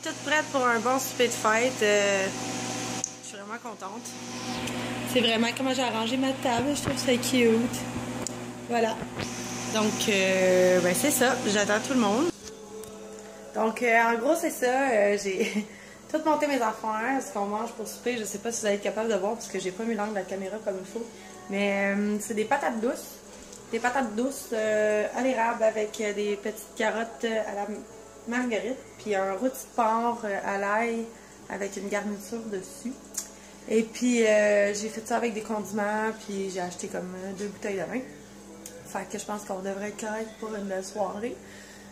Toute prête pour un bon souper de fête. Je suis vraiment contente. C'est vraiment comment j'ai arrangé ma table. Je trouve ça cute. Voilà. Donc, ben c'est ça. J'attends tout le monde. Donc, en gros, c'est ça. J'ai tout monté mes affaires. Ce qu'on mange pour souper, je sais pas si vous allez être capable de voir parce que j'ai pas mis l'angle de la caméra comme il faut. Mais c'est des patates douces. Des patates douces à l'érable avec des petites carottes à la marguerite. Puis un rôti de porc à l'ail avec une garniture dessus. Et puis j'ai fait ça avec des condiments. Puis j'ai acheté comme 2 bouteilles de vin. Fait que je pense qu'on devrait être correct pour une belle soirée.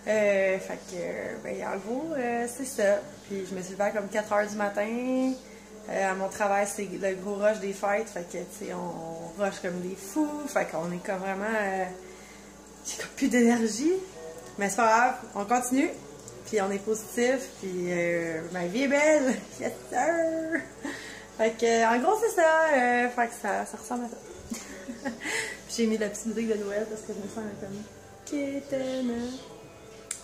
Fait que, ben, en gros, c'est ça. Puis je me suis levée comme 4 h du matin. À mon travail, c'est le gros rush des fêtes. Fait que, tu sais, on rush comme des fous. Fait qu'on est comme vraiment... j'ai comme plus d'énergie. Mais c'est pas grave, on continue. Puis on est positif. Puis ma vie est belle. Yes, sir! Fait que, en gros, c'est ça. Fait que ça ressemble à ça. J'ai mis la petite musique de Noël parce que je me sens comme kitten.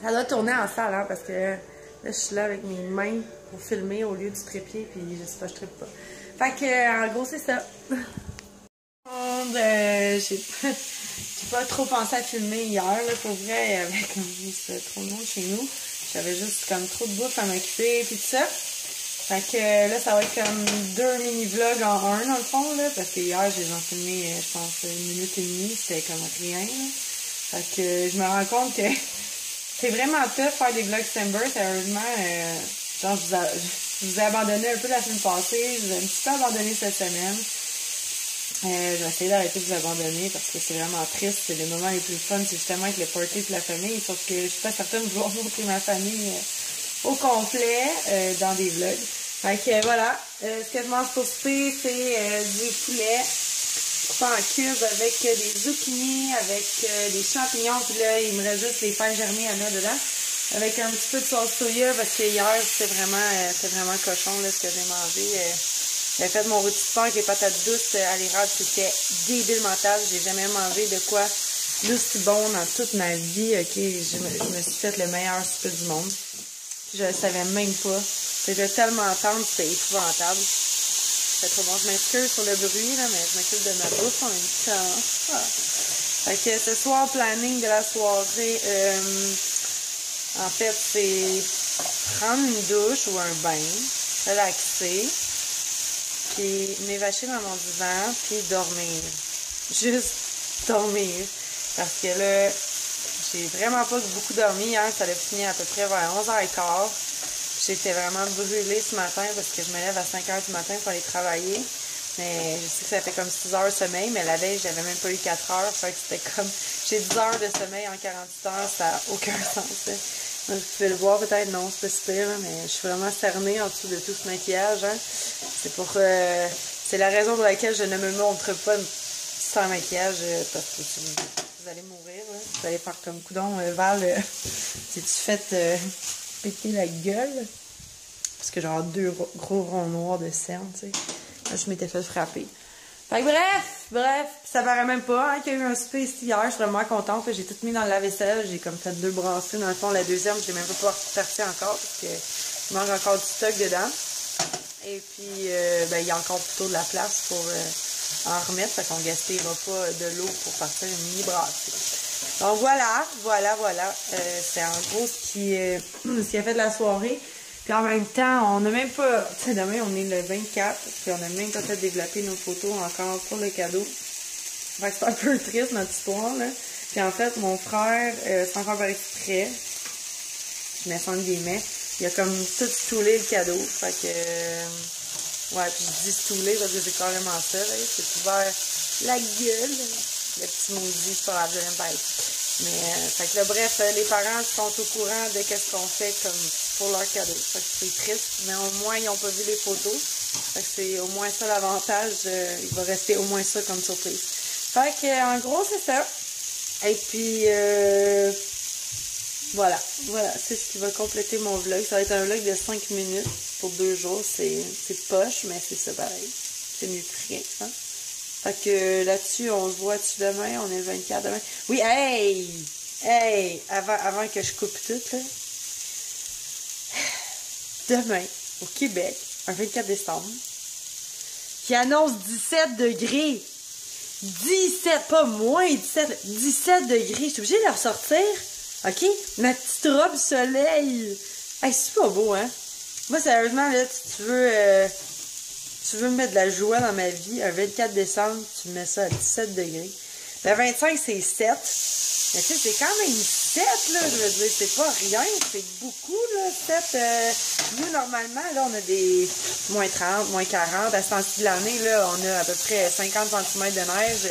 Ça doit tourner en salle, hein, parce que là, je suis là avec mes mains pour filmer au lieu du trépied, puis je sais pas, je trippe pas. Fait que, en gros, c'est ça. J'ai pas trop pensé à filmer hier, là, pour vrai, avec trop de monde chez nous. J'avais juste comme trop de bouffe à m'occuper, puis tout ça. Fait que là, ça va être comme 2 mini-vlogs en un, dans le fond, là, parce que hier, j'ai filmé, je pense, 1 minute et demie, c'était comme rien, là. Fait que je me rends compte que c'est vraiment tough faire des vlogs December, sérieusement. Genre, je vous ai abandonné un peu la semaine passée, je vous ai un petit peu abandonné cette semaine. Je vais essayer d'arrêter de vous abandonner parce que c'est vraiment triste. C'est les moments les plus fun, c'est justement avec le party et la famille. Sauf que je suis pas certaine de vouloir montrer ma famille au complet dans des vlogs. Fait que voilà, ce que je mange pour souper, c'est du poulet coupé en cubes avec des zucchini, avec des champignons. Puis là, il me reste juste les fèves germées à mettre dedans. Avec un petit peu de sauce soya parce que hier, c'était vraiment cochon là, ce que j'ai mangé. J'ai fait mon rôti de porc avec les patates douces à l'érable, c'était débile mental. J'ai jamais mangé de quoi d'aussi bon dans toute ma vie. Ok, je me suis fait le meilleur souper du monde. Je le savais même pas. C'était tellement tendre, c'était épouvantable. C'était trop bon. Je m'excuse sur le bruit, là, mais je m'occupe de ma bouffe en même temps. Ah. Fait que ce soir, planning de la soirée, en fait, c'est prendre une douche ou un bain, relaxer, puis m'évacher dans mon divan, puis dormir. Juste dormir. Parce que là, j'ai vraiment pas beaucoup dormi. Hier, ça a fini à peu près vers 11h15. J'étais vraiment brûlée ce matin parce que je me lève à 5h du matin pour aller travailler. Mais je sais que ça fait comme 6 heures de sommeil, mais la veille, j'avais même pas eu 4 heures. Fait que c'était comme... J'ai 10 heures de sommeil en 48 heures, ça n'a aucun sens. Hein. Donc, vous pouvez le voir peut-être, non, c'est pas super, là, mais je suis vraiment cernée en dessous de tout ce maquillage. Hein. C'est pour... c'est la raison pour laquelle je ne me montre pas sans maquillage, parce que vous allez mourir. Là. Vous allez faire comme coudon, Val, t'es-tu fait péter la gueule? Parce que genre 2 gros ronds noirs de cernes, tu sais. Là, je m'étais fait frapper. Fait que bref, ça paraît même pas hein, qu'il y a eu un souper ici hier. Je suis vraiment contente. J'ai tout mis dans le lave-vaisselle. J'ai comme fait 2 brasseries. Dans le fond, la deuxième, je l'ai même pas partie encore parce que il manque encore du stock dedans. Et puis, ben, il y a encore plutôt de la place pour en remettre. Fait qu'on gaspillera pas de l'eau pour partir une mini brasserie. Donc voilà. C'est en gros ce qui a fait de la soirée. Puis en même temps, on n'a même pas... Tu sais, demain, on est le 24. Puis on n'a même pas fait développer nos photos encore pour le cadeau. Fait que c'est un peu triste, notre histoire, là. Puis en fait, mon frère, sans faire par exprès, je mets ça en guillemets, il a comme tout stoulé le cadeau. Fait que... ouais, puis je dis stoulé parce que c'est carrément ça, là. C'est ouvert la gueule. Le petit maudit, c'est pas grave, je l'aime pas. Mais, fait que là, bref, les parents sont au courant de qu'est-ce qu'on fait comme pour leur cadeau. Fait que c'est triste, mais au moins, ils n'ont pas vu les photos. Fait que c'est au moins ça l'avantage. Il va rester au moins ça comme surprise. Fait que, en gros, c'est ça. Et puis, voilà, c'est ce qui va compléter mon vlog. Ça va être un vlog de 5 minutes pour 2 jours. C'est poche, mais c'est ça pareil. C'est mieux que rien, hein. Fait que là-dessus, on se voit-tu demain? On est le 24 demain. Oui, hey! Avant que je coupe tout, là. demain, au Québec, un 24 décembre, qui annonce 17 degrés. 17, pas moins 17, 17 degrés. Je suis obligée de la ressortir. OK? Ma petite robe soleil. Hey, c'est pas beau, hein? Moi, sérieusement, là, tu veux me mettre de la joie dans ma vie, un 24 décembre, tu mets ça à 17 degrés. Le 25, c'est 7. Mais tu sais, c'est quand même 7, là, je veux dire, c'est pas rien, c'est beaucoup, là, 7. Nous, normalement, là, on a des moins 30, moins 40. À ce temps-ci de l'année, là, on a à peu près 50 cm de neige.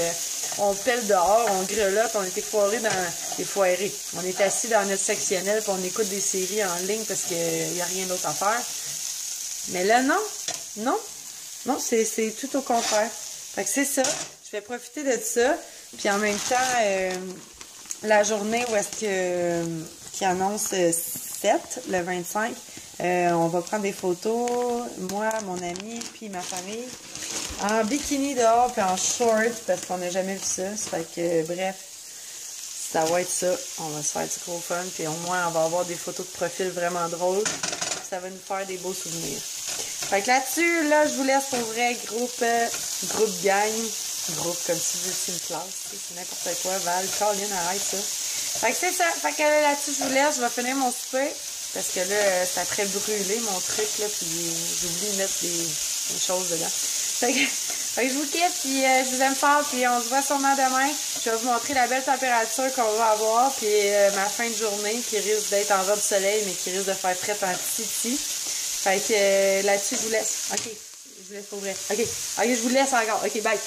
On pèle dehors, on grelotte, on est foirés dans les foirés. On est assis dans notre sectionnel, puis on écoute des séries en ligne parce qu'il n'y a rien d'autre à faire. Mais là, non, c'est tout au contraire. Fait que c'est ça, je vais profiter de ça. Puis en même temps, la journée où est-ce que qui annonce 7, le 25, on va prendre des photos, moi, mon ami, puis ma famille, en bikini dehors, puis en short, parce qu'on n'a jamais vu ça. Fait que, bref, ça va être ça. On va se faire du gros fun, puis au moins, on va avoir des photos de profil vraiment drôles. Ça va nous faire des beaux souvenirs. Fait que là-dessus, là, je vous laisse pour vrai, groupe gang, groupe comme si vous étiez une classe, c'est n'importe quoi, Val, Caroline, arrête ça. Fait que c'est ça, fait que là-dessus, je vous laisse, je vais finir mon souper, parce que là, c'est après brûler mon truc, là, puis j'oublie de mettre des choses dedans. Fait que je vous quitte, puis je vous aime fort, puis on se voit sûrement demain. Je vais vous montrer la belle température qu'on va avoir, puis ma fin de journée, qui risque d'être en robe soleil, mais qui risque de faire prête en titi. Fait que là-dessus, je vous laisse. OK. Je vous laisse pour vrai. OK. OK, je vous laisse encore. OK, bye.